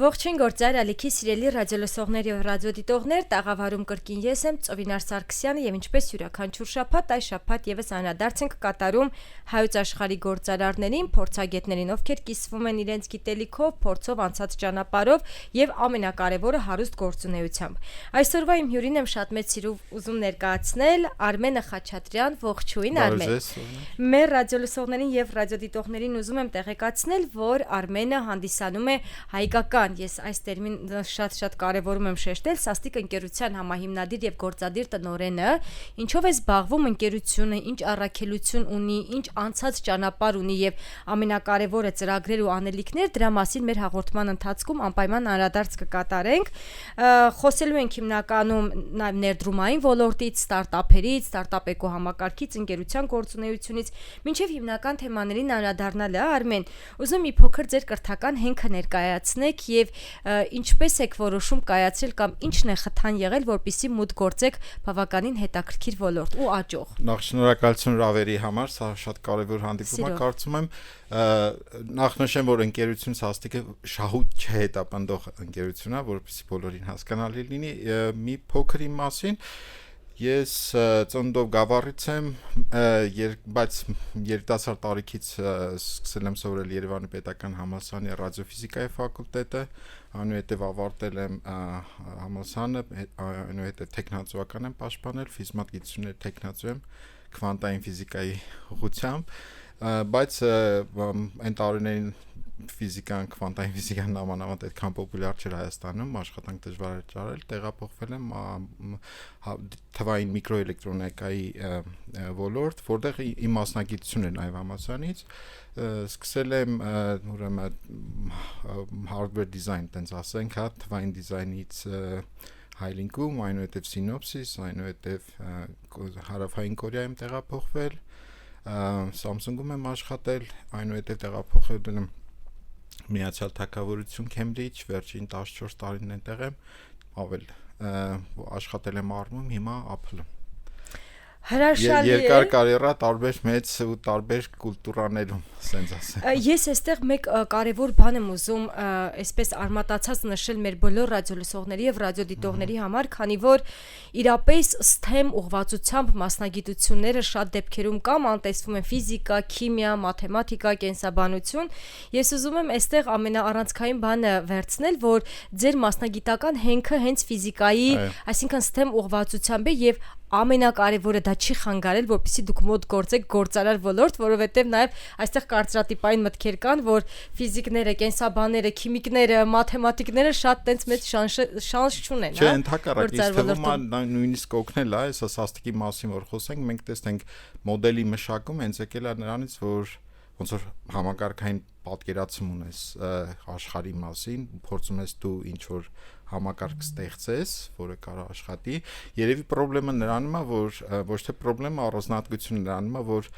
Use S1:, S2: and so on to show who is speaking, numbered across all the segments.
S1: Ողջույն գործար ալիքի սիրելի ռադիոլսողներ եւ ռադիոդիտողներ, տաղավարում կրկին ես եմ Ծովինար Սարգսյանը եւ ինչպես յուրաքանչյուր շաբաթ, այս շաբաթ եւս անդրադարձ ենք կատարում հայոց աշխարհի գործարարներին, փորձագետներին, ովքեր կիսվում են իրենց գիտելիքով, փորձով, անցած ճանապարհով եւ ամենակարևորը հարուստ գործունեությամբ։ Այսօրվա իմ հյուրին եմ շատ մեծ սիրով ուզում ներկայացնել Արմենը Խաչատրյան, ողջույն Արմեն։ Մեր ռադիոլսողներին եւ ռադիոդիտողներին ուզում եմ տեղեկացնել, որ Արմենը հանդիսանում է հայկական, ես այս տերմինը շատ կարևորում եմ շեշտել, Սաստիկ ընկերության համահիմնադիր եւ գործադիր տնօրենը, ինչով է զբաղվում ընկերությունը, ինչ առաքելություն ունի, ինչ անցած ճանապարհ ունի եւ ամենակարևորը ծրագրեր ու անելիքներ, դրա մասին մեր հաղորդման ընթացքում անպայման անդրադարձ կկատարենք։ Խոսելու ենք հիմնականում նաեւ ներդրումային ոլորտից, ստարտափերից, ստարտափ էկոհամակարգից, ընկերության գործունեությունից, մինչեւ հիմնական թեմաներին անդրադառնալը, Արմեն, ուզում մի փոքր ձեր կրթական հենքը ներկայացնեք եւ ինչպես եք որոշում կայացրել կամ ինչն է խթան եղել, որպեսզի մուտք գործեք բավականին հետաքրքիր ոլորտ ու աճող։
S2: Նախ շնորհակալություն Ռավերի համար, սա շատ կարևոր հանդիպում է, կարծում եմ։ Նախ նշեմ, որ ընկերություն Սաստիկը շահույթ չհետապնդող ընկերություն է, որպեսզի բոլորին հասկանալի լինի։ Մի փոքր իմ մասին Ես ծննդով Գավառից եմ, բայց երիտասարդ տարիքից սկսել եմ սովորել Երևանի պետական համալսարանի ռադիոֆիզիկայի ֆակուլտետը, այնուհետև ավարտել եմ համալսարանը, այնուհետև տեխնացուական եմ պաշտպանել, ֆիզմատգիտությունների տեխնացու եմ քվանտային ֆիզիկայի ուղղությամբ, բայց այն տարիներին ֆիզիկան, քվանտային ֆիզիկան նամանավանդ այդքան պոպուլյար չէր Հայաստանում, աշխատանք դժվար էր ճարել, տեղափոխվել եմ թվային միկրոէլեկտրոնիկայի ոլորտ, որտեղ իմ մասնագիտությունն է նաև համալսարանից, սկսել եմ ուրեմն hardware design, տենց ասենք, հա, թվային դիզայնից Հայլինկում, այնուհետև Synopsys, այնուհետև Հարավային Կորեայում տեղափոխվել, Samsung-ում եմ աշխատել, այնուհետև տեղափոխվել եմ Միացյալ Թագավորություն Քեմբրիջ, վերջին 14 տարին այնտեղ եմ, ավել աշխատել եմ Arm-ում, հիմա Apple-ում։
S1: Հրաշալի է։
S2: Երկար կարիերա տարբեր մեծ ու տարբեր կուլտուրաներում, ասենց ասեմ։
S1: Ես այստեղ մեկ կարևոր բան եմ ուզում այսպես արմատացած նշել մեր բոլոր ռադիոլսողների եւ ռադիոդիտողների համար, քանի որ իրապես STEM ուղղվածությամբ մասնագիտությունները շատ դեպքերում կամ անտեսվում են ֆիզիկա, քիմիա, մաթեմատիկա, կենսաբանություն։ Ես ուզում եմ այստեղ ամենաառանցքային բանը վերցնել, որ ձեր մասնագիտական հենքը հենց ֆիզիկայի, այսինքն STEM ուղղվածությամբ է եւ ամենակարևորը դա չի խանգարել, որպեսզի դուք մոտ գործեք գործարար ոլորտ, որովհետև նաև այստեղ կարծրատիպային մտքեր կան, որ ֆիզիկները, կենսաբանները, քիմիկները, մաթեմատիկները շատ տենց մեծ շանս չունեն,
S2: հա։ Չէ, ընդհակառակը, իսկ թվում է նույնիսկ օգնել է, այսա Սաստիկի մասին որ խոսենք, մենք տեսնենք մոդելի մշակում հենց եկել է նրանից, որ ոնց որ համակարգային պատկերացում ունես աշխարհի մասին, փորձում ես դու ինչ որ համակարգ ստեղծես, որը կարող աշխատի։ Երևի խնդրեմը նրանում է, որ ոչ թե խնդրեմը առանձնահատկությունը նրանում է, որ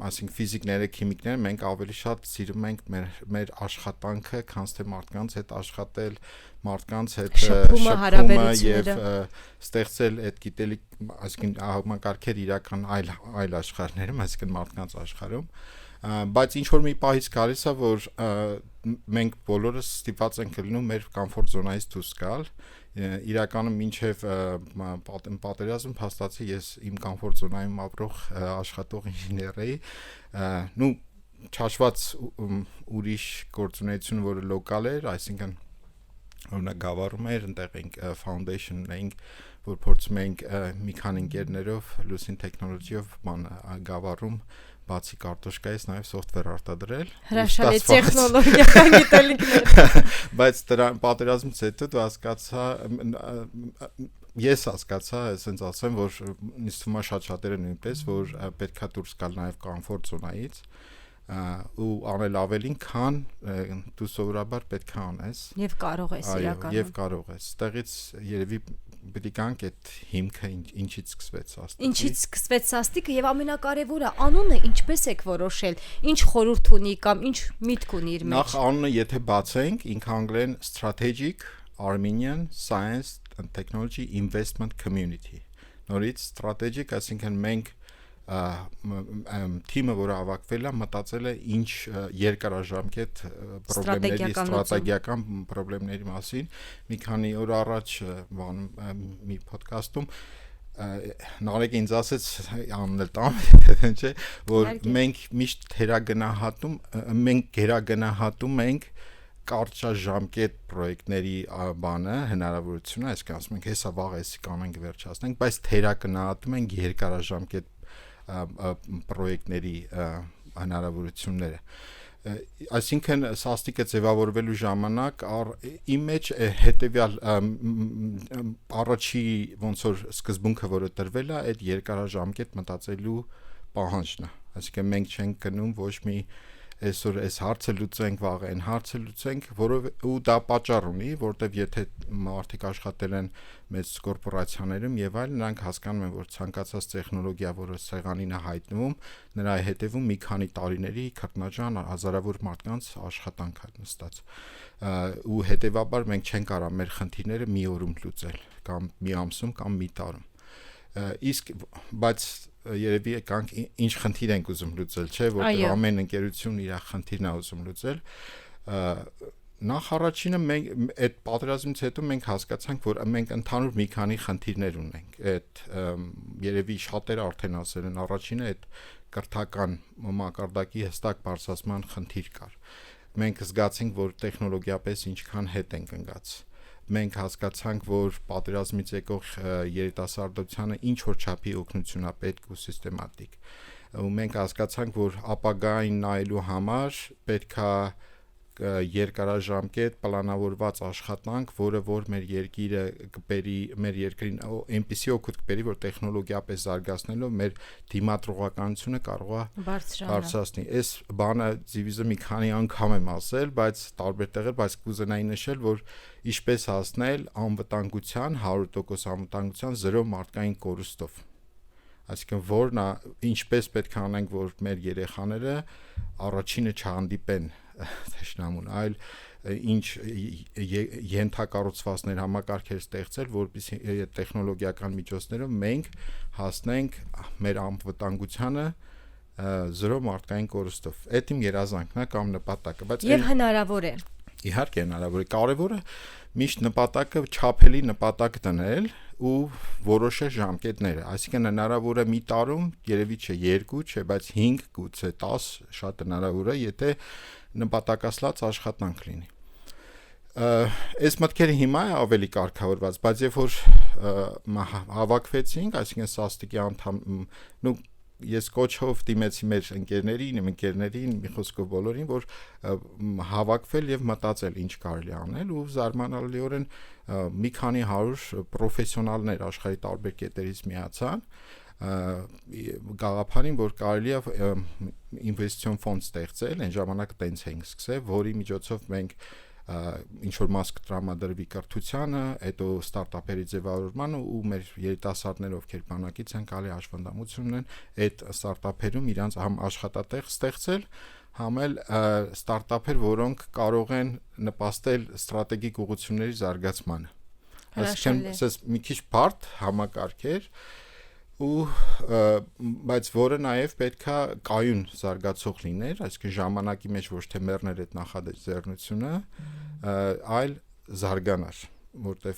S2: այսինքն ֆիզիկները, քիմիկները մենք ավելի շատ սիրում ենք մեր աշխատանքը, քան թե մարդկանց հետ աշխատել, մարդկանց հետ շփումը եւ ստեղծել այդ գիտելիք, այսինքն համակարգեր իրական այլ աշխարհներում, այսինքն մարդկանց աշխարհում։ Բայց ինչ որ մի պահից գալիս է, որ մենք բոլորս ստիպված ենք լինում մեր կոմֆորտ զոնայից դուրս գալ, իրականում մինչև պատերազմ փաստացի ես իմ կոմֆորտ զոնայում ապրող աշխատող ինժեներ էի, չհաշված ուրիշ գործունեություն, որը լոկալ էր, այսինքն օրինակ Գավառում էր, այնտեղ ենք foundation ունենք, որ փորձում ենք մի քանի ընկերներով լուսին տեխնոլոգիով Գավառում բացի կարտոշկայից նաև software արտադրել։
S1: Հրաշալի տեխնոլոգիական գիտելիքներ։
S2: Բայց դրա պատերազմից հետո դու հասկացա, ես հասկացա, ասենց ասեմ, որ ինձ թվում է շատերը նույնպես, որ պետքա դուրս գալ նաև կոմֆորտ զոնայից ու անել ավելին, քան դու սովորաբար պետք է անես։
S1: Եվ կարող ես իրականում։
S2: Եվ կարող ես։ Ստեղից երևի պիտի կանք այդ հիմքը ինչից սկսվեց Սաստիկը։
S1: Ինչից սկսվեց Սաստիկը եւ ամենակարևորը անունը ինչպես եք որոշել, ինչ խորհուրդ ունի կամ ինչ միտք ունի իր մեջ։
S2: Նախ անունը եթե բացենք, ինքը անգլերեն Strategic Armenian Science and Technology Investment Community։ Նորից strategic, այսինքն մենք թիմը, որը հավաքվել է, մտածել է ինչ երկարաժամկետ խնդիրների ստրատեգիական խնդիրների մասին։ Մի քանի օր առաջ մի ոդքասթում Նարեկը ինձ ասեց աննել տամ, չէ, որ մենք միշտ գերագնահատում ենք կարճաժամկետ պրոյեկտների հնարավորությունը, այսինքն ասում ենք հեսա վաղ էսի կանենք վերջացնենք, բայց թերագնահատում ենք երկարաժամկետ պրոյեկտների հնարավորությունները։ Այսինքն սաստիկը ձևավորվելու ժամանակ իմ մեջ հետեւյալ առաջի ոնց որ սկզբունքը, որը տրվել է, այդ երկարաժամկետ մտածելու պահանջն է։ Այսինքն մենք չենք գնում ոչ մի այսօր այս հարցը լուծենք, վաղ այն հարցը լուծենք, ու դա պատճառ ունի, որտեվ եթե մարդիկ աշխատել են մեծ կորպորացիաներում եւ այլն, նրանք հասկանում են, որ ցանկացած տեխնոլոգիա, որը սեղանին է հայտնվում, նրա հետևում մի քանի տարիների քրտնաջան հազարավոր մարդկանց աշխատանք է նստած։ Ու հետեւաբար մենք չենք կարող մեր խնդիրները մի օրում լուծել, կամ մի ամսում, կամ մի տարում։ Բայց երևի կանք ինչ խնդիր ենք ուզում լուծել, չէ, որտեղ ամեն ընկերություն իր խնդիրն է ուզում լուծել։ Նախ առաջինը մենք այդ պատերազմից հետո մենք հասկացանք, որ մենք ընդհանուր մի քանի խնդիրներ ունենք։ Այդ երևի շատերը արդեն ասել են, առաջինը այդ կրթական մակարդակի հստակ բարձրացման խնդիր կար։ Մենք զգացինք, որ տեխնոլոգիապես ինչքան հետ ենք ընկած։ Մենք հասկացանք, որ պատերազմից եկող երիտասարդությանը ինչ որ չափի օգնություն է պետք ու սիստեմատիկ։ Ու մենք հասկացանք, որ ապագային նայելու համար պետք է երկարաժամկետ պլանավորված աշխատանք, որը որ մեր երկիրը կբերի, մեր երկրին այնպիսի օգուտ կբերի, որ տեխնոլոգիապես զարգացնելով մեր դիմադրողականությունը կարող է բարձրացնել։ Այս բանը դիվիզը մի քանի անգամ եմ ասել, բայց տարբեր տեղեր, բայց կուզենայի նշել, որ ինչպես հասնել անվտանգության 100% անվտանգության 0 մարդկային կորուստով։ Այսինքն որն է, ինչպես պետք է անենք, որ մեր երեխաները առաջինը չհանդիպեն թշնամուն, այլ ինչ ենթակառուցվածքներ համակարգեր ստեղծել, որպեսզի տեխնոլոգիական միջոցներով մենք հասնենք մեր անվտանգությանը 0 մարդկային կորուստով։ Այդ իմ երազանքն է կամ նպատակը, բայց
S1: եւ հնարավոր է։
S2: Իհարկե հնարավոր է, կարևորը միշտ նպատակը չափելի նպատակ դնել ու որոշել ժամկետները, այսինքն հնարավոր է մի տարում, երևի չէ 2, չէ, բայց 5, գուցե 10 շատ հնարավոր է, եթե նպատակասլաց աշխատանք լինի։ Այս մտքերը հիմա է ավելի կարգավորված, բայց երբ որ հավաքվեցինք, այսինքն սաստիկի անդամ, ես կոչով դիմեցի մեր ընկերներին, մի խոսքով բոլորին, որ հավաքվել եւ մտածել ինչ կարելի անել ու զարմանալիորեն մի քանի 100 պրոֆեսիոնալներ աշխարհի տարբեր կետերից միացան գաղափարին, որ կարելի է ինվեստիցիոն ֆոնդ ստեղծել, այն ժամանակ տենց էինք սկսել, որի միջոցով մենք ինչ որ մաս կտրամադրվի կրթությանը, հետո ստարտափերի ձևավորմանը ու մեր երիտասարդները, ովքեր բանակից են գալի, աշխատամություն ունեն, այդ ստարտափերում իրանց համ աշխատատեղ ստեղծել, համ էլ ստարտափեր, որոնք կարող են նպաստել ստրատեգիկ ուղղությունների զարգացմանը։ Այսինքն, մի քիչ բարդ համակարգ էր, բայց որը նաև պետքա կայուն զարգացող լիներ, այսինքն ժամանակի մեջ ոչ թե մեռներ այդ նախաձեռնությունը, այլ զարգանար, որտեվ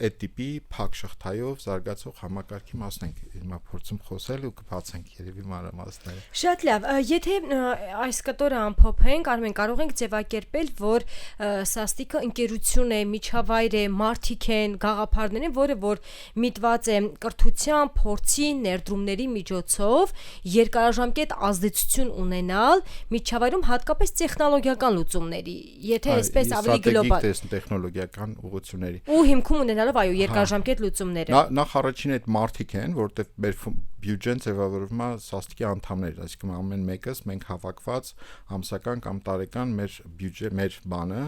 S2: այդ տիպի փակ շղթայով զարգացող համակարգի մասն ենք հիմա փորձում խոսել ու կբացենք երևի մանրամասները։
S1: Շատ լավ, եթե այս կտորը ամփոփենք, Արմեն, կարող ենք ձևակերպել, որ սաստիկը ընկերություն է, միջավայր է, մարդիկ են, գաղափարներ են, որը որ միտված է կրթության, փորձի, ներդրումների միջոցով երկարաժամկետ ազդեցություն ունենալ միջավայրում, հատկապես տեխնոլոգիական լուծումների, եթե այսպես ավելի գլոբալ
S2: տեխնոլոգիական ուղղությունների
S1: ու հիմքում ունենալով այո երկարաժամկետ լուծումները։
S2: Նախ առաջին այդ մարդիկ են, որտեղ մեր բյուջեն ձևավորվում է սաստիկի անդամներ, այսինքն ամեն մեկս մենք հավաքված ամսական կամ տարեկան մեր բյուջե, մեր բանը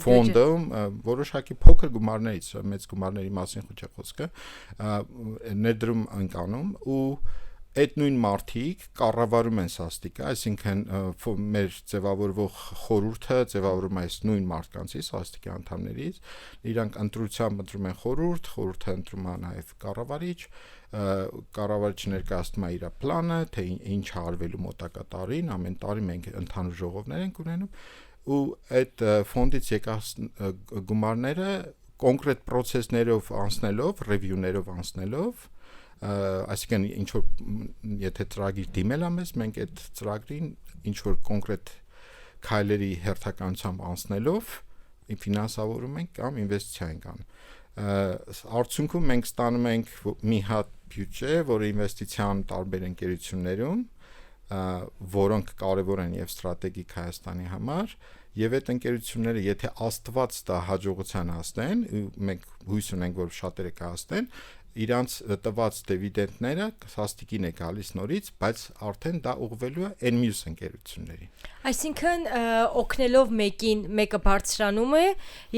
S2: ֆոնդը որոշակի փոքր գումարներից, մեծ գումարների մասին ոչ է խոսքը, ներդրում ընկանում ու այդ նույն մարդիկ կառավարում են սաստիկը, այսինքն մեր ձևավորվող խորհուրդը ձևավորում է այս նույն մարդկանցի սաստիկի անդամներից, իրանք ընտրությամբ ընտրում են խորհուրդը ընտրում է նաև կառավարիչ, կառավարիչը ներկայացնում է իր պլանը, թե ինչ արվելու մոտակա տարին, ամեն տարի մենք ընդհանուր ժողովներ ենք ունենում ու այդ ֆոնդից եկած գումարները կոնկրետ process-ներով անցնելով, review-ներով անցնելով, այսինքն ինչ որ եթե ծրագիր դիմել է մեզ, մենք այդ ծրագրին ինչ որ կոնկրետ քայլերի հերթականությամբ անցնելով ֆինանսավորում ենք կամ ինվեստիցիա ենք անում։ Արդյունքում մենք ստանում ենք մի հատ բյուջե, որը ինվեստիցիան տարբեր ընկերություններում, որոնք կարևոր են եւ ստրատեգիկ Հայաստանի համար, եւ այդ ընկերությունները, եթե Աստված դա հաջողության հասնեն, մենք հույս ունենք, որ շատերը կհասնեն, իրանց տված դիվիդենդները սաստիկին է գալիս նորից, բայց արդեն դա ուղղվելու է այն մյուս ընկերություններին։
S1: Այսինքն օգնելով մեկին, մեկը բարձրանում է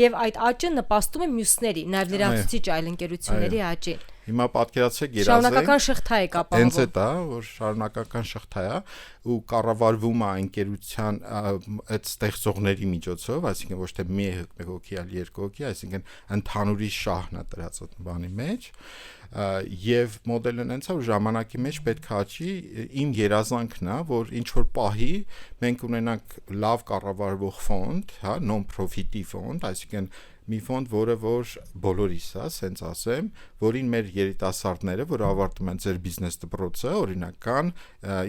S1: եւ այդ աճը նպաստում է մյուսների, նաեւ լրացուցիչ այլ ընկերությունների աճին։
S2: Հիմա պատկերացրեք
S1: Շարունակական շղթա է կապահովում։
S2: Հենց է դա, որ շարունակական շղթա է ու կառավարվում է ընկերության այդ ստեղծողների միջոցով, այսինքն ոչ թե մի հոգի, այլ երկու հոգի, այսինքն ընդհանուրի շահն է դրած բանի մեջ, եւ մոդելն այնց է, որ ժամանակի մեջ պետք է աճի, իմ երազանքն է, որ ինչ որ պահի մենք ունենանք լավ կառավարվող ֆոնդ, հա, non-profit ֆոնդ, այսինքն մի ֆոնդ, որը որ բոլորիս է, ասենց ասեմ, որին մեր երիտասարդները, որ ավարտում են ձեր բիզնես դպրոցը, օրինական,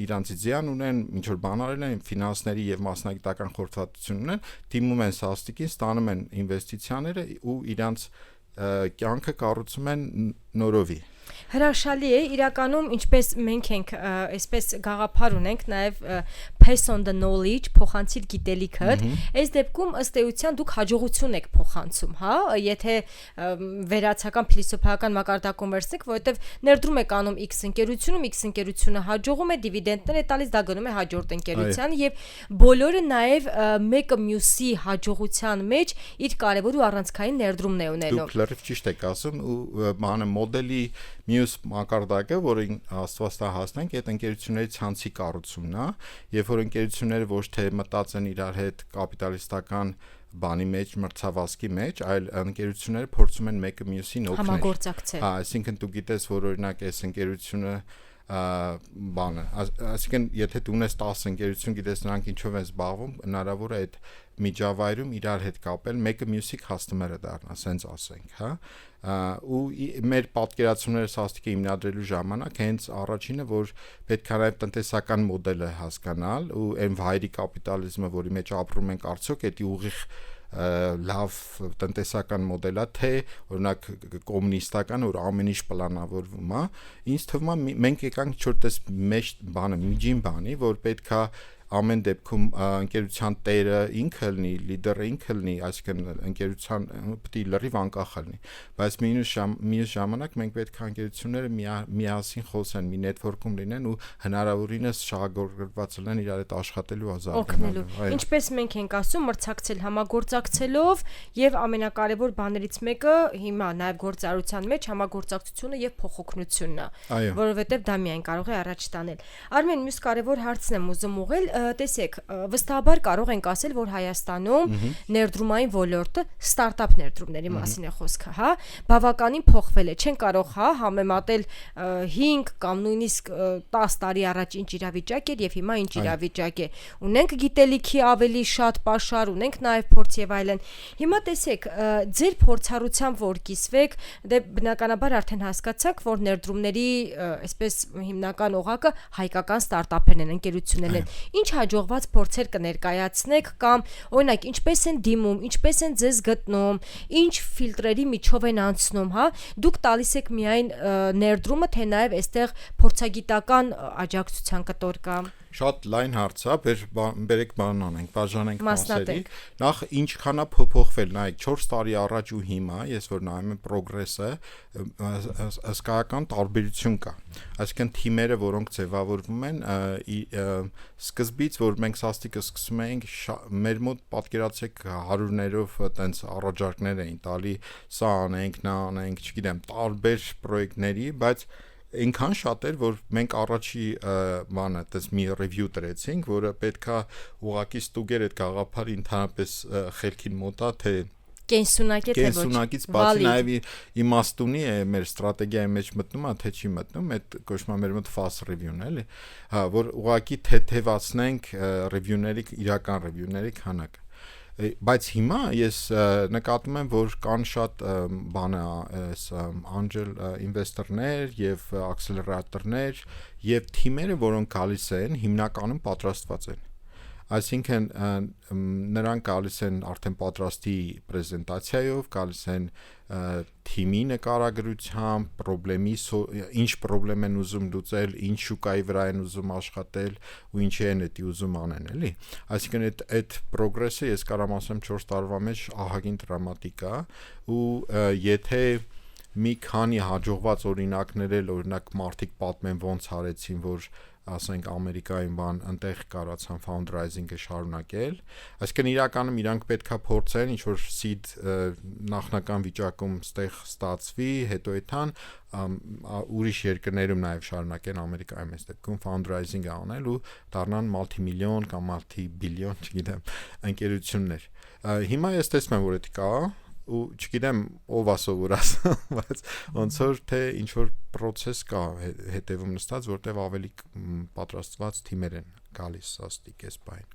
S2: իրանց իդեան ունեն, ինչ որ բան արել են, ֆինանսների եւ մասնագիտական խորհրդատվություն ունեն, դիմում են սաստիկին, ստանում են ինվեստիցիաները ու իրանց կյանքը կառուցում են նորովի։
S1: Հրաշալի է, իրականում ինչպես մենք ենք, այսպես գաղափար ունենք, նաև pass on the knowledge, փոխանցիր գիտելիքը, այս դեպքում ըստ էության դուք հաջողություն եք փոխանցում, հա, եթե վերացական փիլիսոփայական մակարդակում վերցնեք, որովհետև ներդրում եք անում X ընկերությունում, X ընկերությունը հաջողում է, դիվիդենդներ է տալիս, դա գնում է հաջորդ ընկերությանը եւ բոլորը նաև մեկը մյուսի հաջողության մեջ իր կարևոր ու առանցքային ներդրումն է ունենում։
S2: Դուք լրիվ ճիշտ եք ասում ու բանը մոդելի մյուս մակարդակը, որին Աստված տա հասնենք, այդ ընկերությունների ցանցի կառուցումն է, երբ որ ընկերությունները ոչ թե մտածեն իրար հետ կապիտալիստական բանի մեջ, մրցավազքի մեջ, այլ ընկերությունները փորձում են մեկը մյուսին օգնել։
S1: Համագործակցել։
S2: Այսինքն դու գիտես, որ օրինակ այս ընկերությունը բանը, այսինքն եթե դու ունես 10 ընկերություն, գիտես նրանք ինչով են զբաղվում, հնարավոր է այդ միջավայրում իրար հետ կապել, մեկը մյուսի customer-ը դառնա, ասենց ասենք, հա, ու մեր պատկերացումները սաստիկը հիմնադրելու ժամանակ հենց առաջինը, որ պետք է նաև տնտեսական մոդելը հասկանալ ու այն վայրի կապիտալիզմը, որի մեջ ապրում ենք, արդյոք դա ուղիղ լավ տնտեսական մոդել է, թե օրինակ կոմունիստական, որ ամեն ինչ պլանավորվում է, ինձ թվում է մենք եկանք չորտես մեջ բանը, միջին բանի, որ պետք է ամեն դեպքում ընկերության տերը ինքը լինի, լիդերը ինքը լինի, այսինքն ընկերության պետք է լրիվ անկախ լինի, բայց մյուս ժամանակ մենք պետք է ընկերությունները միասին խոսեն, մի նետվորքում լինեն ու հնարավորինս շահագրգռված լինեն իրար հետ աշխատելու ազատելու։
S1: Ինչպես մենք ենք ասում, մրցակցել համագործակցելով եւ ամենակարևոր բաներից մեկը հիմա նաեւ գործարարության մեջ համագործակցությունը եւ փոխօգնությունն է, որովհետեւ դա միայն կարող է առաջ տանել։ Արմեն, մյուս կարևոր հարցն եմ ուզում ուղղել, տեսեք, վստահաբար կարող ենք ասել, որ Հայաստանում ներդրումային ոլորտը ստարտափ ներդրումների մասին է խոսքը, հա, բավականին փոխվել է, չեն կարող, հա, համեմատել 5 կամ նույնիսկ 10 տարի առաջ ինչ իրավիճակ էր եւ հիմա ինչ իրավիճակ է։ Ունենք գիտելիքի ավելի շատ պաշար, ունենք նաեւ փորձ եւ այլն։ Հիմա տեսեք, ձեր փորձառությամբ որ կիսվեք, դե բնականաբար արդեն հասկացաք, որ ներդրումների այսպես հիմնական օղակը հայկական ստարտափերն են, ընկերություններն են։ Ինչ հաջողված փորձեր կներկայացնեք կամ օրինակ ինչպես են դիմում, ինչպես են ձեզ գտնում, ինչ ֆիլտրերի միջով են անցնում, հա, դուք տալիս եք միայն ներդրումը, թե նաև այստեղ փորձագիտական աջակցության կտոր կա։
S2: Շատ լայն հարց է, բերեք բան անենք, բաժանենք մասերի։
S1: Մասնատենք։
S2: Նախ ինչքան է փոփոխվել, նայեք 4 տարի առաջ ու հիմա, ես որ նայում եմ պրոգրեսը, հսկայական տարբերություն կա։ Այսինքն թիմերը, որոնք ձևավորվում են, սկզբից, որ մենք սաստիկը սկսում էինք, մեր մոտ պատկերացրեք հարյուրներով այտենց առաջարկներ էին տալի, սա անենք, նա անենք, չգիտեմ, տարբեր պրոյեկտների, բայց այնքան շատ էր, որ մենք առաջի բանը, այդպես մի review տրեցինք, որը պետքա ուղակի ստուգեր այդ գաղափարի ընդհանրապես խելքին մոտ է, թե կենսունակից բացի նաև իմաստունի է մեր ստրատեգիայի մեջ մտնում է, թե չի մտնում, այդ կոչվում է մեր մոտ fast review-ն էլի, որ ուղղակի թեթևացնենք review-ների, իրական review-ների քանակը։ Բայց հիմա ես նկատում եմ, որ կան շատ angel investor-ներ եւ accelerator-ներ եւ թիմերը, որոնք գալիս են, հիմնականում պատրաստված են։ Այսինքն նրանք գալիս են արդեն պատրաստի պրեզենտացիայով, գալիս են թիմի նկարագրությամբ, ինչ խնդրեմ են ուզում լուծել, ինչ շուկայի վրա են ուզում աշխատել ու ինչի են դա ուզում անեն, էլի։ Այսինքն այդ progress-ը ես կարամ ասեմ 4 տարվա մեջ ահագին դրամատիկ է ու եթե մի քանի հաջողված օրինակներ էլ օրինակ մարդիկ պատմեն ոնց արեցին, որ ասենք Ամերիկայում բան այնտեղ կարացան fundraising-ը շարունակել, այսինքն իրականում իրանք պետքա փորձեն ինչ որ seed նախնական վիճակում ստեղ ստացվի, հետո այդան ուրիշ երկրներում նաև շարունակեն Ամերիկայում այս դեպքում fundraising-ը անել ու դառնան multi-million կամ multi-billion, չգիտեմ, ընկերություններ։ Հիմա ես տեսնում եմ, որ դա կա ու չգիտեմ ով ասովորած, բայց ոնց որ թե ինչ որ process կա հետևում նստած, որտեվ ավելի պատրաստված թիմեր են գալիս սաստիկ էս բան։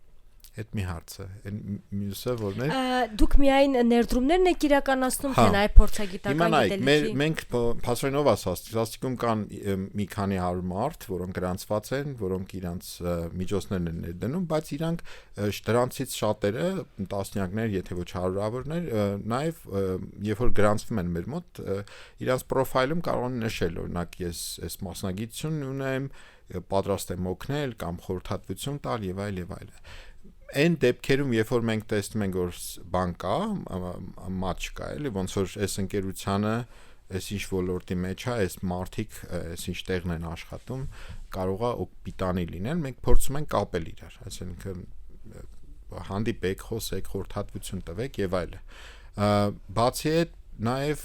S2: Այդ մի հարց է, մյուսը որն է։
S1: Դուք միայն ներդրումներն եք իրականացնում, թե նաև փորձագիտական գիտելիքի։
S2: Մենք փաստորենով սաստիկում կան մի քանի 100 մարդ, որոնք գրանցված են, որոնք իրանց միջոցներն են ներդնում, բայց իրանք դրանցից շատերը տասնյակներ, եթե ոչ հարյուրավորներ, նաև երբ որ գրանցվում են մեր մոտ, իրանց պրոֆայլում կարող են նշել, օրինակ ես այս մասնագիտություն ունեմ, պատրաստ եմ օգնել կամ խորհրդատվություն տալ եւ այլ եւ այլ։ Այն դեպքերում, երբ որ մենք տեսնում ենք, որ բան կա, մաչ կա, էլի, ոնց որ այս ընկերությանը, այս ինչ ոլորտի մեջ է, այս մարդիկ, այս ինչ տեղն են աշխատում, կարող է պիտանի լինել, մենք փորձում ենք կապել իրար, այսինքն հանդիպեք, խոսեք, խորհրդատվություն տվեք եւ այլն։ Բացի այդ նաև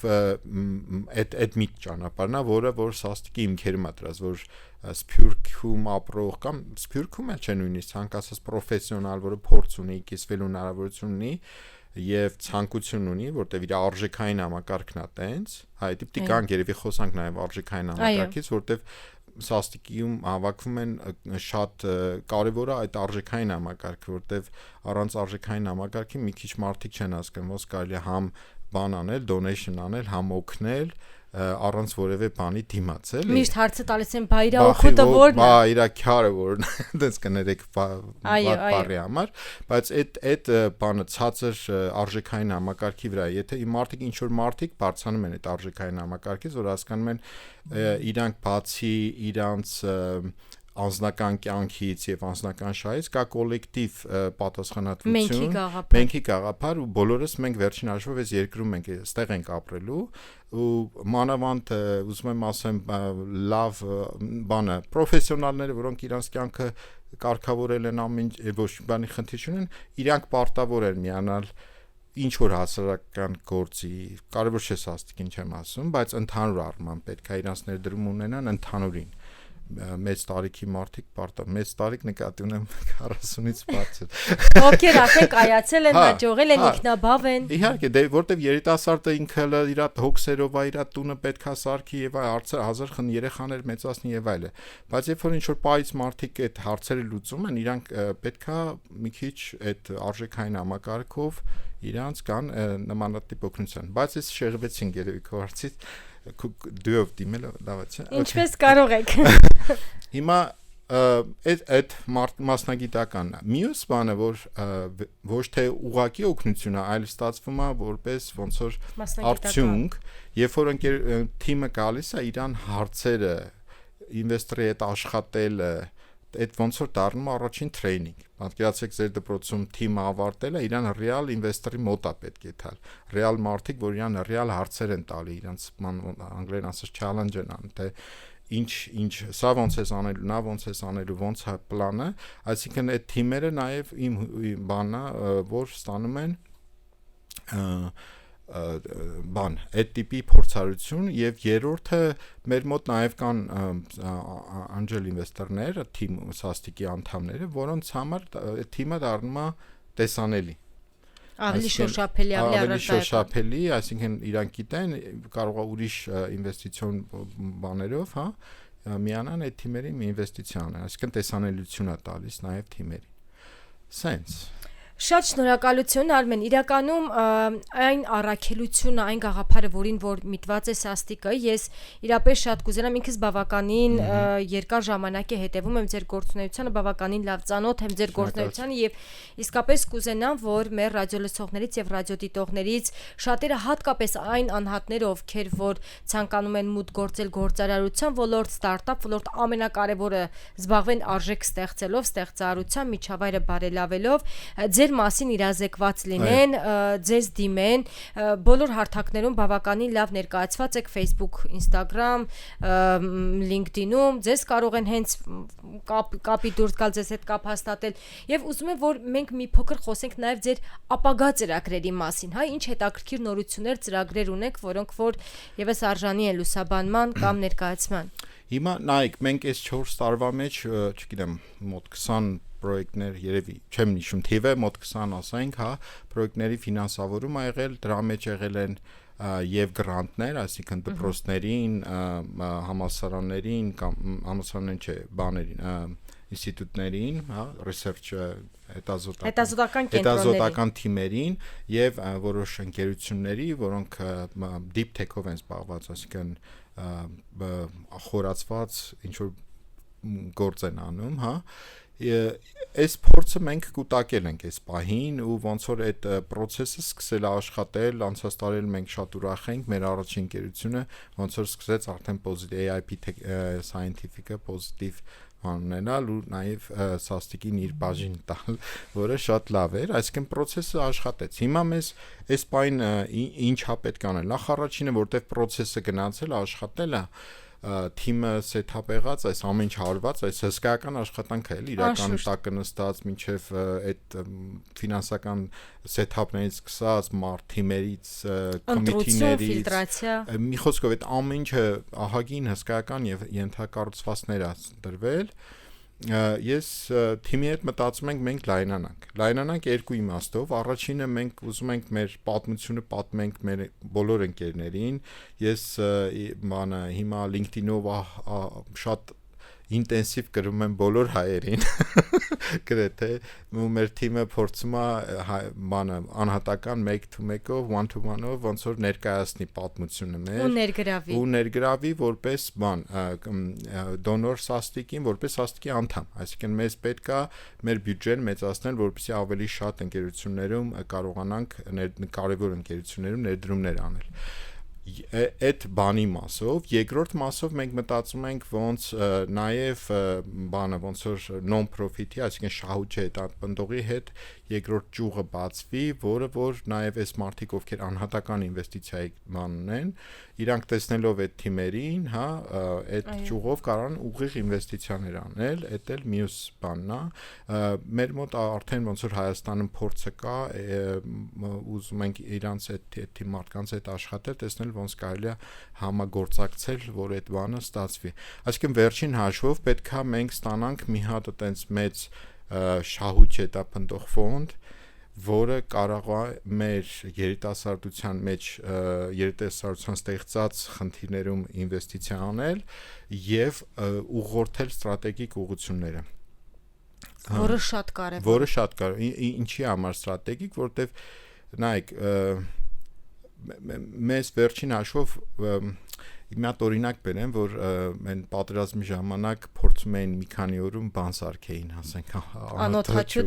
S2: այդ մի ճանապարհն է, որ սաստիկի հիմքերում է դրած, որ սփյուռքում ապրող կամ սփյուռքում էլ չէ նույնիսկ ցանկացած պրոֆեսիոնալ, որը փորձ ունի, կիսվելու հնարավորություն ունի եւ ցանկություն ունի, որտեւ իր արժեքային համակարգն է տենց, հայ դիպտի կան երևի խոսանք նաև արժեքային համակարգից, որտեւ սաստիկիում հավաքվում են շատ կարևոր է այդ արժեքային համակարգը, որտեվ առանց արժեքային համակարգի մի քիչ մարդիկ չեն հասկանում, ոնց կարելի է համ բան անել, donation անել, համ օգնել առանց որևէ բանի դիմաց, էլի։
S1: Միշտ հարցը տալիս են, բա իր օգուտը որն է։
S2: Բա իր քյարը որն է, դες կներեք բարի համար, բայց այդ բանը ցածր արժեքային համակարգի վրա, եթե մարդիկ ինչ որ մարդիկ բարձրանում են այդ արժեքային համակարգից, որ հասկանում են իրանք բացի իրանց անձնական կյանքից եւ անձնական շահից կա կոլեկտիվ պատասխանատվություն, մենքի գաղափար ու բոլորս մենք վերջին հաշվով այս երկրում ենք, այստեղ ենք ապրելու ու մանավանդ ուզում եմ ասեմ լավ բանը պրոֆեսիոնալները, որոնք իրանց կյանքը կարգավորել են ամեն ոչ բանի խնդիր չունեն, իրանք պարտավոր են միանալ ինչ որ հասարակական գործի, կարևոր չէ սաստիկին չեմ ասում, բայց ընդհանուր առմամբ պետք է իրանց ներդրում ունենան ընդհանուրին մեծ տարիքի մարդիկ պարտադիր մեծ տարիք նկատի ունեմ 40-ից բարձր
S1: ովքեր արդեն կայացել են, հաջողել են, ինքնաբավ են
S2: իհարկե դե որտեվ երիտասարդը ինքը իր հոգսերով է իր տունը պետքա սարքի եւ հարցեր խն երեխաներ մեծացնի եւ այլը բայց երբ որ ինչ որ պայից մարդիկ այդ հարցերը լուծում են իրանք պետքա մի քիչ այդ արժեքային համակարգով իրանց կան նմանատիպ օգնություն բայց ես շեղվեցին երևի քո հարցից դուով դիմել լավ է
S1: ինչպես կարող եք
S2: հիմա այդ մասնագիտական մյուս բանը որ ոչ թե ուղակի օգնություն է այլ ստացվում է որպես ոնց որ արդյունք երբ որ թիմը գալիս է իրան հարցերը ինվեստորի հետ աշխատելը այդ ոնց որ դառնում առաջին տրեյնինգ պատկերացրեք ձեր դպրոցում թիմը ավարտել է իրան ռեալ ինվեստորի մոտ է պետք է տալ ռեալ մարդիկ որ իրան ռեալ հարցեր են տալի իրանց անգլերեն ասած challenge են անում թե ինչ սա ոնց է անելու նա ոնց է անելու ոնց է պլանը այսինքն այդ թիմերը նաև իմ բանա որ ստանում են բան այդ տիպի փորձառություն եւ երրորդը մեր մոտ նաեւ կան angel investor-ներ, թիմ սաստիկի անդամները, որոնց համար թիմը դառնում է տեսանելի։
S1: Ավելի շոշափելի,
S2: այսինքն իրանք գիտեն կարող է ուրիշ ինվեստիցիոն բաներով, հա, միանան այդ թիմերին մի ինվեստիցիա անեն, այսինքն տեսանելիություն է տալիս նաև թիմերին։ Սենց
S1: Շատ շնորհակալություն Արմեն, իրականում այն առաքելությունը, այն գաղափարը, որին որ միտված է Սաստիկը, ես իրապես շատ կուզենամ, ինքս բավականին երկար ժամանակ է հետևում եմ ձեր գործունեությանը, բավականին լավ ծանոթ եմ ձեր գործունեությանը եւ իսկապես կուզենամ, որ մեր ռադիոլսողներից եւ ռադիոդիտողներից շատերը հատկապես այն անհատները, ովքեր որ ցանկանում են մուտք գործել գործարարության ոլորտ, ստարտափ ոլորտ, ամենակարևորը զբաղվեն արժեք ստեղծելով, ստեղծարարության միջավայրը բարելավելով, ձեր մասին իրազեկված լինեն, ձեզ դիմեն, բոլոր հարթակներում բավականին լավ ներկայացված եք Facebook, Instagram, LinkedIn-ում, ձեզ կարող են հենց կապի դուրս գալ, ձեզ հետ կապ հաստատել եւ ուզում եմ որ մենք մի փոքր խոսենք նաեւ ձեր ապագա ծրագրերի մասին, հա, ինչ հետաքրքիր նորություններ, ծրագրեր ունեք, որոնք որ եւս արժանի են լուսաբանման կամ ներկայացման։
S2: Հիմա նայեք, մենք այս 4 տարվա մեջ, չգիտեմ, մոտ 20 պրոյեկտներ, երևի չեմ նշում թիվը, մոտ 20 ասենք, հա, պրոյեկտների ֆինանսավորում ա եղել, դրա մեջ եղել են եւ գրանտներ, այսինքն դպրոցներին, համալսարաններին կամ համալսարաններին չէ, բաներին, ինստիտուտներին, հա, research հետազոտական թիմերին եւ որոշ ընկերությունների, որոնք deep tech-ով են զբաղված, այսինքն խորացված ինչ որ գործ են անում, հա, այս փորձը մենք կուտակել ենք այս պահին ու ոնց որ այդ process-ը սկսել է աշխատել, անցած տարի մենք շատ ուրախ ենք, մեր առաջին ընկերությունը ոնց որ սկսեց արդեն AIP Scientific-ը positive անունենալ ու նաև Սաստիկին իր բաժին տալ, որը շատ լավ էր, այսինքն process-ը աշխատեց։ Հիմա մեզ այս պայն ինչա պետք անել։ Նախ առաջինը, որտեվ process-ը գնացել է, աշխատել է, թիմը set-up եղած, այս ամեն ինչ հարված, այս հսկայական աշխատանք է, էլի, իրական տակը նստած, մինչև այդ ֆինանսական set-up-ներից սկսած, թիմերից, կոմիտիներից,
S1: ֆիլտրացիա,
S2: մի խոսքով այդ ամեն ինչը ահագին հսկայական եւ ենթակառուցվածքներ է դրվել։ Ես թիմի հետ մտածում ենք մենք լայնանանք երկու իմաստով, առաջինը մենք ուզում ենք մեր պատմությունը պատմենք մեր բոլոր ընկերներին, ես հիմա LinkedIn-ով շատ ինտենսիվ գրում եմ բոլոր հայերին գրեթե ու մեր թիմը փորձում է անհատական 1-to-1-ով, 1-to-1-ով ոնց որ ներկայացնի պատմությունը մեր ու ներգրավի որպես դոնոր Սաստիկին, որպես Սաստիկի անդամ, այսինքն մեզ պետք է մեր բյուջեն մեծացնել, որպեսզի ավելի շատ ընկերություններում կարողանանք կարևոր ընկերություններում ներդրումներ անել։ Այդ բանի մասով, երկրորդ մասով մենք մտածում ենք ոնց նաև ոնց որ non-profit-ի, այսինքն շահույթի հետապնդողի հետ երկրորդ ճյուղը բացվի, որը որ նաև այս մարդիկ, ովքեր անհատական ինվեստիցիայի բան ունեն, իրանք տեսնելով այդ թիմերին, հա, այդ ճյուղով կարան ուղիղ ինվեստիցիաներ անել, այդ էլ մյուս բանն է։ Մեր մոտ արդեն ոնց որ Հայաստանում փորձը կա, ուզում ենք իրանց այդ թիմ մարդկանց հետ աշխատել, տեսնել ոնց կարելի է համագործակցել, որ այդ բանը ստացվի։ Այսինքն վերջին հաշվով պետքա մենք ստանանք մի հատ այտենց մեծ շահույթ հետապնդող ֆոնդ, որը կարող է մեր երիտասարդության մեջ երիտասարդության ստեղծած խնդիրներում ինվեստիցիա անել եւ ուղղորդել ստրատեգիկ ուղղությունները։
S1: Որը շատ կարևոր։
S2: Ինչի համար ստրատեգիկ, որտեվ նայեք մեզ վերջին հաշվով մի հատ օրինակ բերեմ, որ մեն պատերազմի ժամանակ փորձում էին մի քանի օրում բան սարքեին, ասենք,
S1: անօթաչու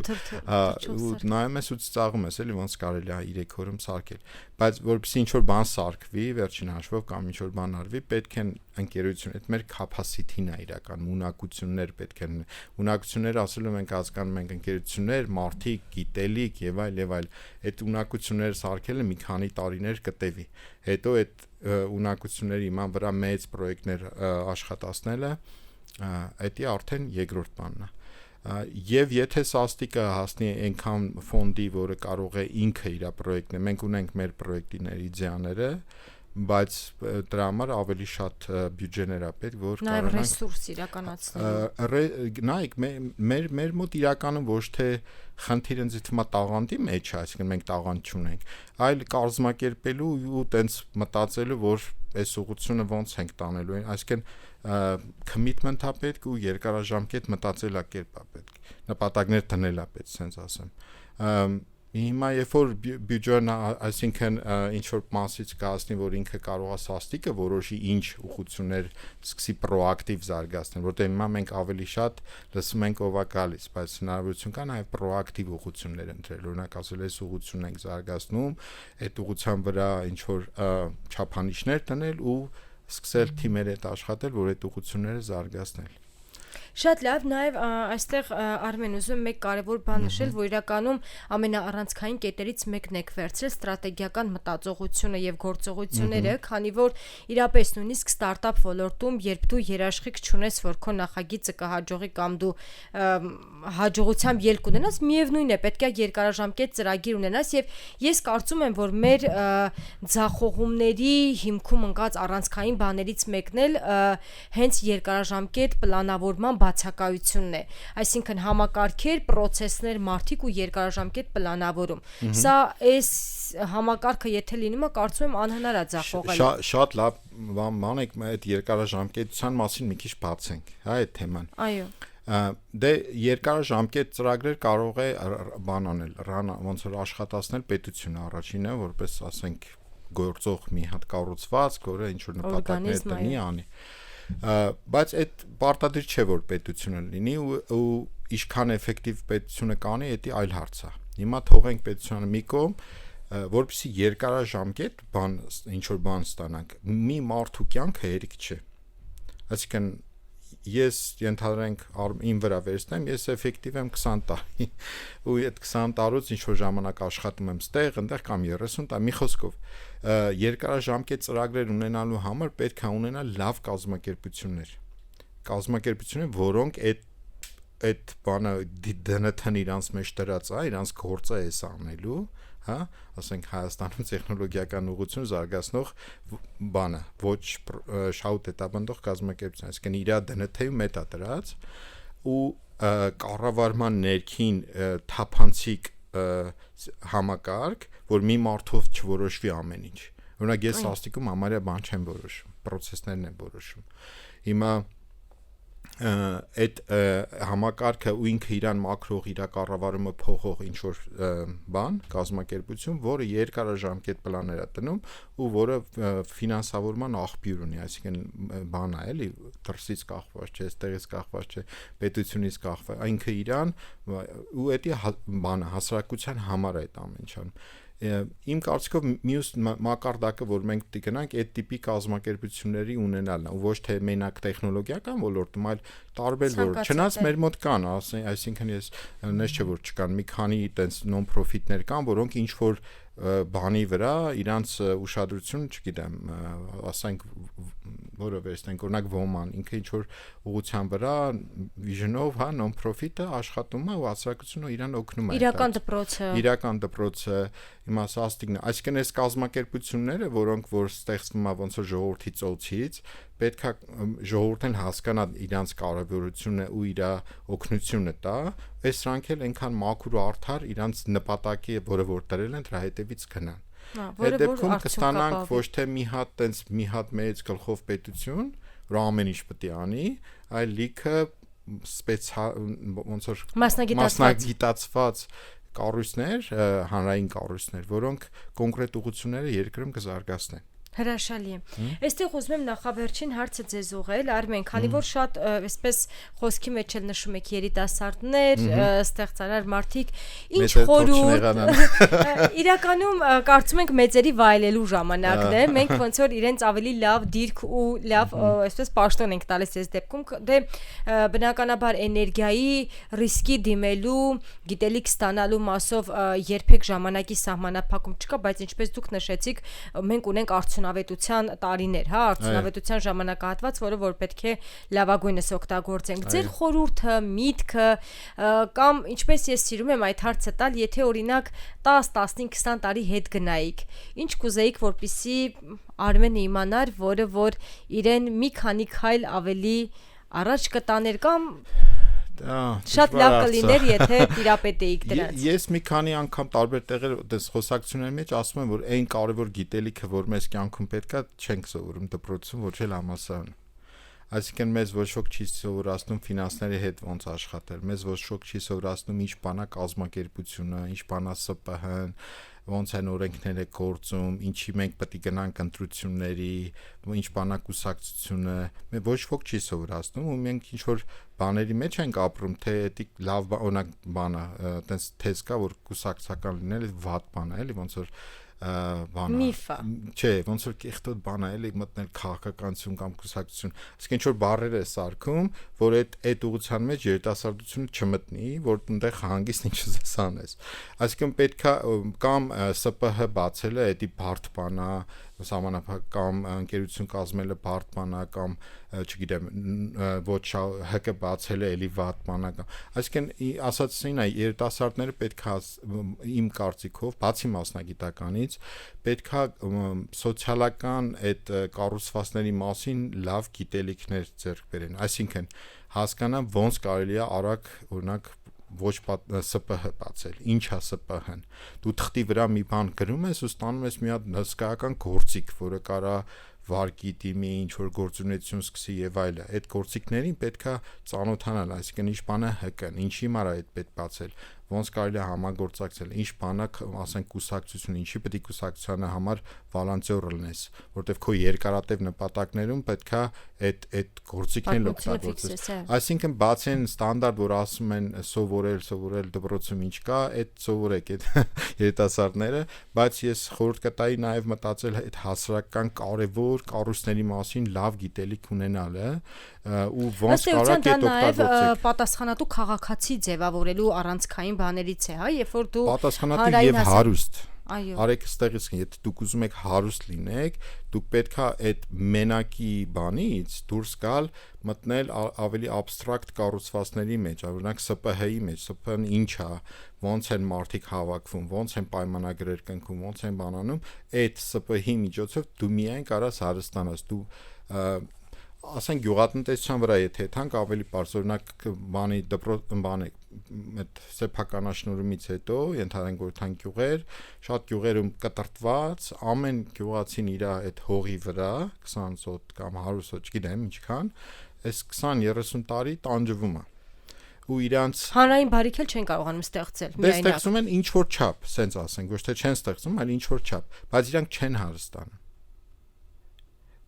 S2: ու նայում ես ու ծաղում ես, էլի ոնց կարելի է 3 օրում սարքել, բայց որպեսզի ինչ որ բան սարքվի, վերջին հաշվով կամ ինչ որ բան արվի, պետք է ընկերություն, այդ մեր capacity-ն է իրական, ունակություններ պետք են, ունակություններ ասելով մենք հասկանում ենք ընկերություններ, մարդիկ, գիտելիք եւ այլ, այդ ունակությունները սարքելը մի քանի տարիներ կտևի, հետո այդ ունակությունների իման վրա մեծ պրոյեկտներ աշխատացնելը, դա արդեն երկրորդ բանն է։ Եվ եթե Սաստիկը հասնի այնքան ֆոնդի, որը կարող է ինքը իր պրոյեկտը, մենք ունենք մեր պրոյեկտների ձյաները, բայց դրա համար ավելի շատ բյուջեներ է պետք, որ
S1: կարողանանք ռեսուրս իրականացնել։
S2: Նայեք, մեր մոտ իրականում ոչ թե խնդիրը ինձ թվում է տաղանդի մեջ է, այսինքն մենք տաղանդ չունենք, այլ կազմակերպելու ու տենց մտածելու, որ այս ուղղությունը ոնց ենք տանելու, այսինքն commitment-ա պետք ու երկարաժամկետ մտածելակերպ է պետք, նպատակներ դնել է պետք, ասենց ասեմ։ Հիմա երբ որ բյուջեն, այսինքն ինչ որ մասից կհասնի, որ ինքը կարող է սաստիկը որոշի ինչ ուղղություններ սկսի պրոակտիվ զարգացնել, որտեղ հիմա մենք ավելի շատ լսում ենք ով է գալիս, բայց հնարավորություն կա նաև պրոակտիվ ուղղություններ ընտրել, օրինակ ասել այս ուղղությունն ենք զարգացնում, այդ ուղղության վրա ինչ որ չափանիշներ դնել ու սկսել թիմեր հետ աշխատել, որ այդ ուղղությունները զարգացնել։
S1: Շատ լավ, նաև այստեղ Արմեն ուզում եմ մեկ կարևոր բան նշել, որ իրականում ամենաառանցքային կետերից մեկն է վերցրել ստրատեգիական մտածողությունը եւ գործողությունները, քանի որ իրապես նույնիսկ ստարտափ ոլորտում, երբ դու երաշխիք չունես, որ քո նախագիծը կհաջողի կամ դու հաջողությամբ ելք ունենաս, միևնույն է, պետք է երկարաժամկետ ծրագիր ունենաս եւ ես կարծում եմ, որ մեր ձախողումների հիմքում ընկած առանցքային բաներից մեկն էլ հենց երկարաժամկետ պլանավորման բացակայությունն է, այսինքն համակարգեր, process-ներ, մարդիկ ու երկարաժամկետ պլանավորում։ Սա այս համակարգը եթե լինում է, կարծում եմ անհնար է ձախողել։
S2: Շատ լավ բան եք, այդ երկարաժամկետության մասին մի քիչ բացենք, հա, այդ թեման։
S1: Այո։
S2: Դե երկարաժամկետ ծրագրեր կարող է բան անել, ոնց որ աշխատացնել պետությունը առաջինը, որպես ասենք գործող մի հատ կառուցվածք, որը ինչ որ նպատակներ տնի անի։ Բայց այդ պարտադիր չէ որ պետությունը լինի ու ինչքան էֆեկտիվ պետությունը կանի, դա այլ հարց է։ Հիմա թողենք պետությունը մի կողմ, որպեսզի երկարաժամկետ բան ինչ որ բան ստանանք։ Մի մարդու կյանքը հերիք չէ։ Այսինքն ես ենթադրենք իմ վրա վերցնեմ, ես էֆեկտիվ եմ 20 տարի ու այդ 20 տարուց ինչ որ ժամանակ աշխատում եմ ստեղ, այնտեղ կամ 30 տարի, մի խոսքով երկարաժամկետ ծրագրեր ունենալու համար պետք է ունենալ լավ կազմակերպություններ, որոնք այդ բանը դնթն իրանց մեջ դրած է, իրանց գործը է անելու, հա, ասենք Հայաստանում տեխնոլոգիական ուղղություն զարգացնող բանը, ոչ շահութ հետապնդող կազմակերպություն, այսինքն իր դնթ-ում է դրած ու կառավարման ներքին թափանցիկ համակարգ, որ մի մարդով չորոշվի ամեն ինչ։ Օրինակ ես սաստիկում համարյա բան չեմ որոշում, process-ներն եմ որոշում։ Հիմա այդ համակարգը ու ինքը իրան մակրող իր կառավարումը փոխող ինչ որ բան, կազմակերպություն, որը երկարաժամկետ պլաններ է տնում ու որը ֆինանսավորման աղբյուր ունի, այսինքն բան է, էլի, դրսից կախված չէ, այստեղից կախված չէ, պետությունից կախված, ինքը իրան ու դա բանը հասարակության համար է այդ ամեն ինչը։ Իմ կարծիքով մյուս մակարդակը, որ մենք պիտի գնանք, այդ տիպի կազմակերպությունների ունենալն է, ոչ թե մենակ տեխնոլոգիական ոլորտում, այլ տարբեր ոլորտ։ Չնայած մեր մոտ կան, այսինքն ես նես չէ որ չկան, մի քանի այտենց non-profit-ներ կան, որոնք ինչ որ բանի վրա իրանց ուշադրություն, չգիտեմ, ասենք որը վերցնենք, օրինակ ոման, ինքը ինչ որ ուղղության վրա vision-ով, հա, non-profit-ը աշխատում է ու հասարակությունը իրան օգնում է։ Իրական դպրոցը, հիմա սաստիկն է, այսինքն այս կազմակերպությունները, որոնք որ ստեղծվում է ոնց որ ժողովրդի ծոցից, պետք է ժողովուրդն հասկանա իրանց կարևորությունը ու իր օգնությունը տա, այս սրանք էլ այնքան մաքուր ու արդար իրանց նպատակի, որը որ դրել են, դրա հետևից գնան։ Այդ դեպքում կստանանք ոչ թե մի հատ մեծ գլխով պետություն, որ ամեն ինչ պետք է անի, այլ լիքը ոնց որ մասնագիտացված կառույցներ, հանրային կառույցներ, որոնք կոնկրետ ուղղությունները երկրում կզարգացնեն։
S1: Հրաշալի է։ Այստեղ ուզում եմ նախավերջին հարցը ձեզ ուղղել, Արմեն, քանի որ շատ այսպես խոսքի մեջ էլ նշում եք երիտասարդներ, ստեղծարար մարդիկ, ինչ խորհուրդ։ Իրականում կարծում ենք մեծերի վայելելու ժամանակն է, մենք ոնց որ իրենց ավելի լավ դիրք ու լավ այսպես պաշտոն ենք տալիս այս դեպքում, դե բնականաբար էներգիայի ռիսկի դիմելու, գիտելիք ստանալու մասով երբեք ժամանակի սահմանափակում չկա, բայց ինչպես դուք նշեցիք, մենք ունենք արդյունավետության տարիներ, հա, արդյունավետության ժամանակահատված, որը որ պետք է լավագույնս օգտագործենք։ Ձեր խորհուրդը, միտքը կամ ինչպես ես սիրում եմ այդ հարցը տալ, եթե օրինակ 10, 15, 20 տարի հետ գնայիք, ինչ կուզեիք, որպեսզի Արմենը իմանար, որը որ իրեն մի քանի քայլ ավելի առաջ կտաներ կամ շատ լավ կլիներ, եթե տիրապետեիք դրանց։
S2: Ես մի քանի անգամ տարբեր տեղեր դες խոսակցությունների մեջ ասում եմ, որ այն կարևոր գիտելիքը, որ մեզ կյանքում պետքա, չենք սովորում դպրոցում, ոչ էլ համալսարանում։ Այսինքն մեզ ոչ ոք չի սովորացնում ֆինանսների հետ ոնց աշխատել, մեզ ոչ ոք չի սովորացնում ինչ բանա կազմակերպությունը, ինչ բանա ՍՊՀ-ն, ոնց են օրենքները գործում, ինչի մենք պետք է գնանք ընտրությունների, ինչ բանա կուսակցությունը, մենք ոչ ոք չի սովորացնում ու մենք ինչ որ բաների մեջ ենք ապրում, թե դա լավ օրինակ բան է, այտենց թեզ կա, որ կուսակցական լինելը վատ բան է, էլի ոնց որ բան
S1: միֆա
S2: չէ, ոնց որ կեղտոտ բան է, էլի մտնել քաղաքականություն կամ կուսակցություն, այսինքն ինչ որ բառեր է սարքում, որ այդ ուղղության մեջ երիտասարդությունը չմտնի, որ այնտեղ հանգիստ ինչ ուզես անես։ Այսինքն պետքա կամ ՍՊՀ բացելը, դա բարդ բան է, սահմանափակ կամ ընկերություն կազմելը բարդ բան է կամ չգիտեմ ոչ ՀԿ բացելը էլի վատ բան է կամ այսինքն ասածին է երիտասարդները պետքա իմ կարծիքով բացի մասնագիտականից պետքա սոցիալական այդ կառուցվածքների մասին լավ գիտելիքներ ձեռք բերեն, այսինքն հասկանան ոնց կարելի է արագ օրինակ ոչ ՍՊՀ բացել, ինչ է ՍՊՀ-ն։ Դու թղթի վրա մի բան գրում ես ու ստանում ես մի հատ հսկայական գործիք, որը կարա վարկի դիմի, ինչ որ գործունեություն սկսի եւ այլն։ Այդ գործիքներին պետքա ծանոթանալ, այսինքն ինչ բան է ՀԿ-ն, ինչի համար է այդ պետք բացել, ոնց կարելի է համագործակցել, ինչ բան է, ասենք կուսակցություն, ինչի պետք է կուսակցությանը համար վոլոնտյոր լինես, որտեվ քո երկարատև նպատակներում պետքա այդ գործիքներն օգտագործես։ Այսինքն բացի այն ստանդարտ, որ ասում են սովորել դպրոցում ինչ կա, այդ սովորեք այդ երիտասարդները, բայց ես խորհուրդ կտայի նաև մտածել այդ հասարակական կարևոր կառույցների մասին լավ գիտելիք ունենալը ու ոնց կարա դա օգտագործել։
S1: Պատասխանատու քաղաքացի ձևավորելու առանցքային բաներից է, հա, երբ որ դու
S2: պատասխանատու եւ հարուստ
S1: Այո։
S2: Արեք ստեղից, եթե դուք ուզում եք հարուստ լինեք, դուք պետքա այդ մենակի բանից դուրս գալ, մտնել ավելի абստրակտ կառուցվածքների մեջ, օրինակ ՍՊՀ-ի մեջ, ՍՊՀ-ն ինչ է, ոնց են մարդիկ հավաքվում, ոնց են պայմանագրեր կնքում, ոնց են բանանում, այդ ՍՊՀ-ի միջոցով դու միայն կարաս հարստանաս, դու ասենք գյուղատնտեսության վրա եթե թանկ ավելի բարձր օրինակ բանի բանի այդ սեփականաշնորհումից հետո ենթադրենք որ թանկ գյուղեր շատ գյուղերում կտրտված ամեն գյուղացին իր այդ հողի վրա 20 սոտ կամ 100 սոտ չգիտեմ ինչքան այս 20-30 տարի տանջվում է ու իրանց
S1: հանրային բարիք էլ չեն կարողանում ստեղծել
S2: միայնակ ստեղծում են ինչ որ չափ սենց ասենք ոչ թե չեն ստեղծում այլ ինչ որ չափ բայց իրանք չեն հարստանում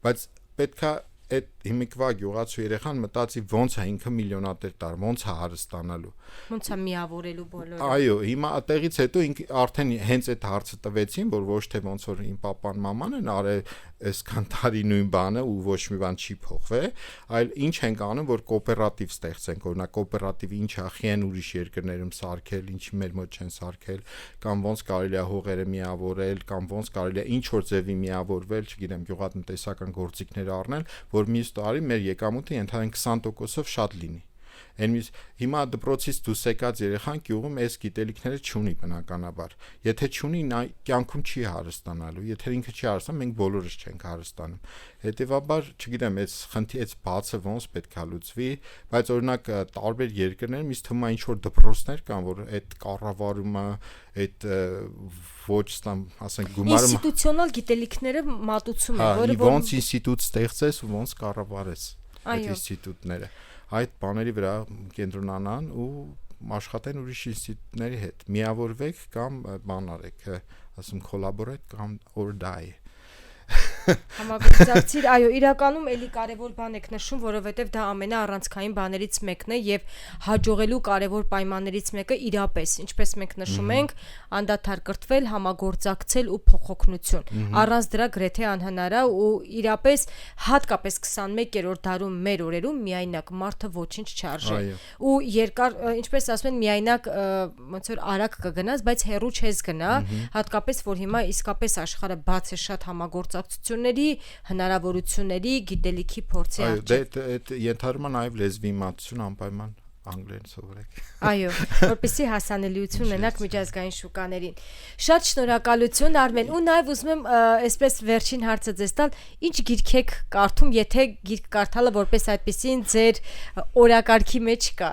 S2: բայց պետքա այդ հիմիկվա գյուղացու երեխան մտածի ոնց է ինքը միլիոնատեր դառ, ոնց է հարստանալու։
S1: Ոնց է միավորելու բոլորը։
S2: Այո, հիմա այդտեղից հետո արդեն հենց այդ հարցը տվեցին, որ ոչ թե ոնց որ իմ papan maman են արել այսքան տարի նույն բանը ու ոչ մի բան չի փոխվել, այլ ինչ ենք անում, որ կոոպերատիվ ստեղծենք, օրինակ կոոպերատիվը ինչ է, խիեն ուրիշ երկրներում սարքել, ինչի մեր մոտ չեն սարքել, կամ ոնց կարելի է հողերը միավորել, կամ ոնց կարելի է ինչ որ ձևի միավորվել, չգիտեմ, գյուղատնտեսական գործիքներ առնել, որ մյուս տարի մեր եկամուտը ենթադրենք 20%-ով շատ լինի։ Այնպես հիմա դպրոցից դուրս եկած երեխան գյուղում այս գիտելիքները չունի բնականաբար։ Եթե չունի, նա կյանքում չի հարստանալու։ Եթե ինքը չի հարստանում, մենք բոլորս չենք հարստանում։ Հետևաբար, չգիտեմ, այս խնդրի այս բացը ոնց պետք է լուծվի, բայց օրինակ տարբեր երկրներում ինձ թվում է ինչ որ դպրոցներ կան, որ այդ կառավարումը, այդ ոչ ստամ, ասենք գումարը
S1: ինստիտուցիոնալ գիտելիքները մատուցում են, որը
S2: ոնց ինստիտուտ ստեղծես ու ոնց կառավարես այդ ինստիտուտները։ Այդ բաների վրա կենտրոնանան ու աշխատեն ուրիշ ինստիտուտների հետ միավորվեք կամ բան արեք ասում collaborate կամ or die
S1: Համագործակցիր, այո, իրականում էլի կարևոր բան եք նշում, որովհետև դա ամենաառանցքային բաներից մեկն է եւ հաջողելու կարևոր պայմաններից մեկը իրապես, ինչպես մենք նշում ենք, անդադար կրթվել, համագործակցել ու փոխօգնություն։ Առանց դրա գրեթե անհնար է ու իրապես հատկապես 21-րդ դարում մեր օրերում միայնակ մարդը ոչինչ չարժե։ Ու երկար, ինչպես ասում են, միայնակ ոնց որ արագ կգնաս, բայց հեռու չես գնա, հատկապես որ հիմա իսկապես աշխարհը բաց է շատ համագործակցություն հնարավորությունների, գիտելիքի փորձի
S2: Այո,
S1: առջև։
S2: դա ենթադրում է նաև լեզվի իմացություն անպայման անգլերեն սովորեք։
S1: Այո, որպեսզի հասանելիություն ունենաք միջազգային շուկաներին։ Շատ շնորհակալություն Արմեն, ու նաև ուզում եմ այսպես վերջին հարցը ձեզ տալ, ինչ գիրք եք կարդում, եթե գիրք կարդալը որպես այդպեսին ձեր օրակարգի մեջ կա։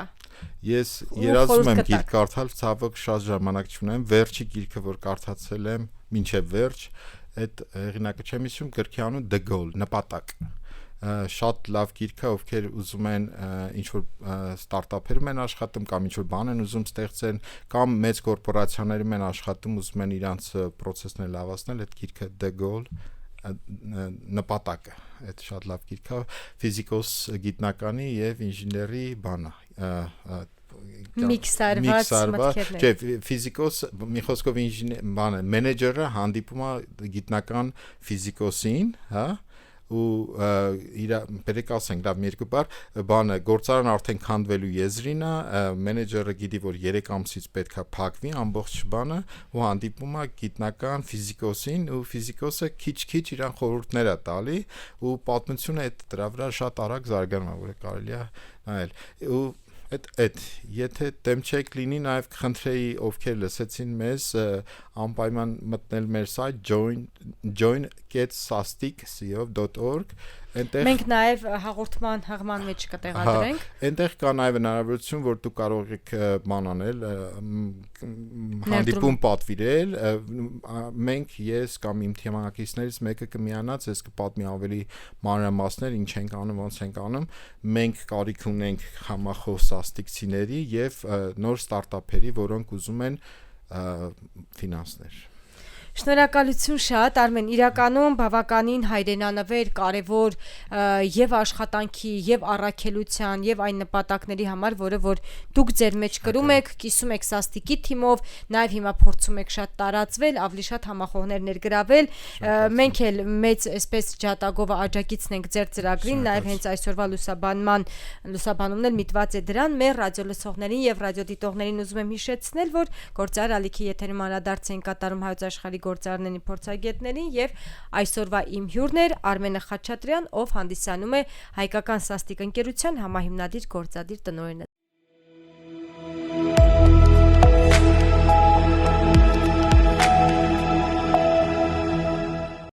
S2: Ես երազում եմ գիրք կարդալ, ցավոք շատ ժամանակ չունեմ, վերջի գիրքը որ կարդացել եմ, մինչև վերջ, այդ հեղինակը չեմ հիշում, գրքի անուն De Gaulle, նպատակ։ Շատ լավ գիրք է, ովքեր ուզում են ինչ-որ ստարտափերում են աշխատում կամ ինչ-որ բան են ուզում ստեղծեն կամ մեծ կորպորացիաներում են աշխատում, ուզում են իրանց process-ները լավացնել, այդ գիրքը De Gaulle նպատակը, այդ շատ լավ գիրք է, ֆիզիկոս գիտնականի եւ ինժեների բանը
S1: միքսարված մտքերներ։
S2: Չէ, ֆիզիկոս, մի խոսքով բանը, մենեջերը հանդիպում է գիտնական ֆիզիկոսին, հա, ու իր բերեք ասենք լավ մի երկու բառ բանը գործարան արդեն քանդվելու եզրին է, մենեջերը գիտի որ 3 ամսից պետքա փակվի ամբողջ բանը ու հանդիպում է գիտնական ֆիզիկոսին ու ֆիզիկոսը քիչ-քիչ իրան խորհուրդներ է տալի ու պատմությունը այդ դրա վրա շատ արագ զարգանում է, որ կարելի է նայել ու այդ եթե դեմ չեք լինի նաև կխնդրեի ովքեր լսեցին մեզ անպայման մտնել մեր сайт join.sastic.co.org
S1: Մենք նաև հաղորդման մեջ կտեղադրենք։
S2: Այնտեղ կա նաև հնարավորություն, որ դու կարող եք բան անել, հանդիպում պատվիրել, մենք ես կամ իմ թիմակիցներից մեկը կմիանա, ես կպատմի ավելի մանրամասներ, ինչ ենք անում, ոնց ենք անում, մենք կարիք ունենք համախոս սաստիկցիների եւ նոր ստարտափերի, որոնք ուզում են ֆինանսներ։
S1: Շնորհակալություն շատ Արմեն, իրականում բավականին հայրենանվեր, կարևոր եւ աշխատանքի, եւ առաքելության, եւ այն նպատակների համար, որը որ դուք ձեր մեջ կրում եք, կիսում եք Սաստիկի թիմով, նաեւ հիմա փորձում եք շատ տարածվել, ավելի շատ համախոհներ ներգրավել։ Մենք էլ մեծ այսպես ջատագովը աջակիցն ենք ձեր ծրագրին, նաեւ հենց այսօրվա լուսաբանումն էլ միտված է դրան, մեր ռադիոլսողներին եւ ռադիոդիտողներին ուզում եմ հիշեցնել, որ Գործար ալիքի եթերում անդրադարձ են կատարում Հայոց աշխարհի գործարների փորձագետներին եւ այսօրվա իմ հյուրն էր Արմենը Խաչատրյան, ով հանդիսանում է Հայկական Սաստիկ ընկերության համահիմնադիր գործադիր տնօրենը։